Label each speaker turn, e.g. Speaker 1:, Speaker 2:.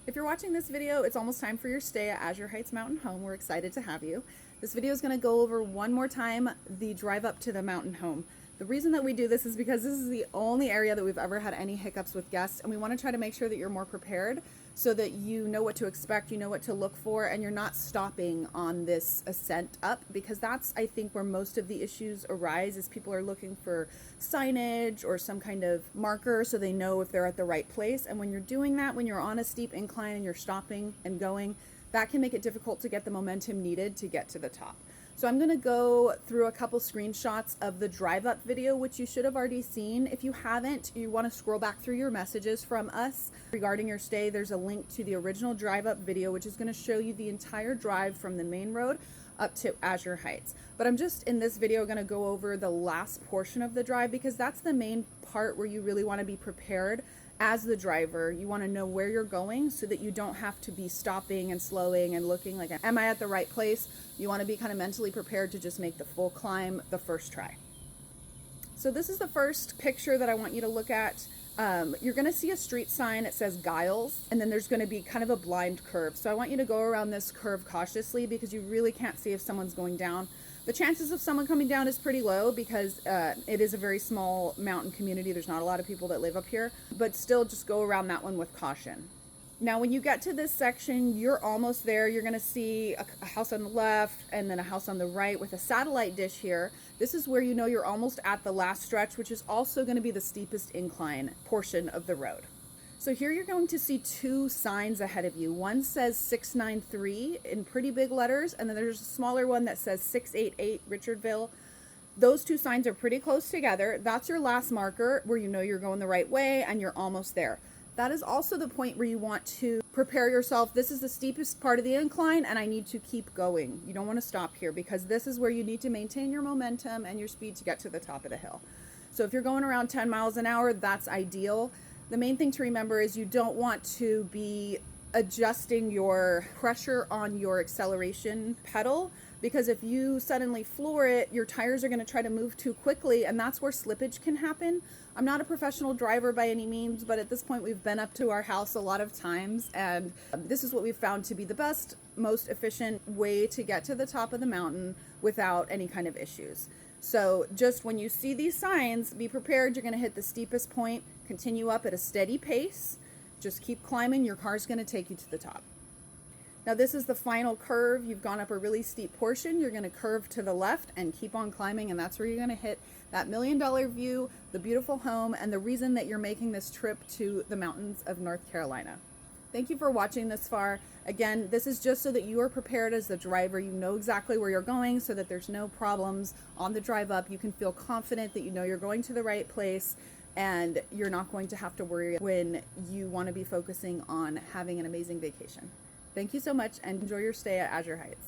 Speaker 1: If you're watching this video, it's almost time for your stay at Azure Heights Mountain home. We're excited to have you. This video is going to go over one more time the drive up to the mountain home. The reason that we do this is because this is the only area that we've ever had any hiccups with guests, and we want to try to make sure that you're more prepared so that you know what to expect, you know what to look for, and you're not stopping on this ascent up, because that's, I think, where most of the issues arise, is people are looking for signage or some kind of marker so they know if they're at the right place. And when you're doing that, when you're on a steep incline and you're stopping and going, that can make it difficult to get the momentum needed to get to the top. So I'm going to go through a couple screenshots of the drive up video, which you should have already seen. If you haven't, you want to scroll back through your messages from us regarding your stay. There's a link to the original drive up video, which is going to show you the entire drive from the main road up to Azure Heights. But I'm just in this video going to go over the last portion of the drive, because that's the main part where you really want to be prepared. As the driver, you want to know where you're going so that you don't have to be stopping and slowing and looking like, am I at the right place? You want to be kind of mentally prepared to just make the full climb the first try. So this is the first picture that I want you to look at. You're going to see a street sign. It says Giles, and then there's going to be kind of a blind curve. So I want you to go around this curve cautiously, because you really can't see if someone's going down. The chances of someone coming down is pretty low, because it is a very small mountain community. There's not a lot of people that live up here, but still just go around that one with caution. Now, when you get to this section, you're almost there. You're going to see a house on the left and then a house on the right with a satellite dish here. This is where you know you're almost at the last stretch, which is also going to be the steepest incline portion of the road. So here you're going to see two signs ahead of you. One says 693 in pretty big letters, and then there's a smaller one that says 688 Richardville. Those two signs are pretty close together. That's your last marker where you know you're going the right way and you're almost there. That is also the point where you want to prepare yourself. This is the steepest part of the incline, and I need to keep going. You don't want to stop here, because this is where you need to maintain your momentum and your speed to get to the top of the hill. So if you're going around 10 miles an hour, that's ideal. The main thing to remember is you don't want to be adjusting your pressure on your acceleration pedal, because if you suddenly floor it, your tires are going to try to move too quickly, and that's where slippage can happen. I'm not a professional driver by any means, but at this point we've been up to our house a lot of times, and this is what we've found to be the best, most efficient way to get to the top of the mountain without any kind of issues. So just when you see these signs, be prepared. You're going to hit the steepest point, continue up at a steady pace, just keep climbing. Your car's going to take you to the top. Now this is the final curve. You've gone up a really steep portion. You're going to curve to the left and keep on climbing, and that's where you're going to hit that $1 million view, the beautiful home, and the reason that you're making this trip to the mountains of North Carolina. Thank you for watching this far. Again, this is just so that you are prepared as the driver. You know exactly where you're going, so that there's no problems on the drive up. You can feel confident that you know you're going to the right place, and you're not going to have to worry when you want to be focusing on having an amazing vacation. Thank you so much, and enjoy your stay at Azure Heights.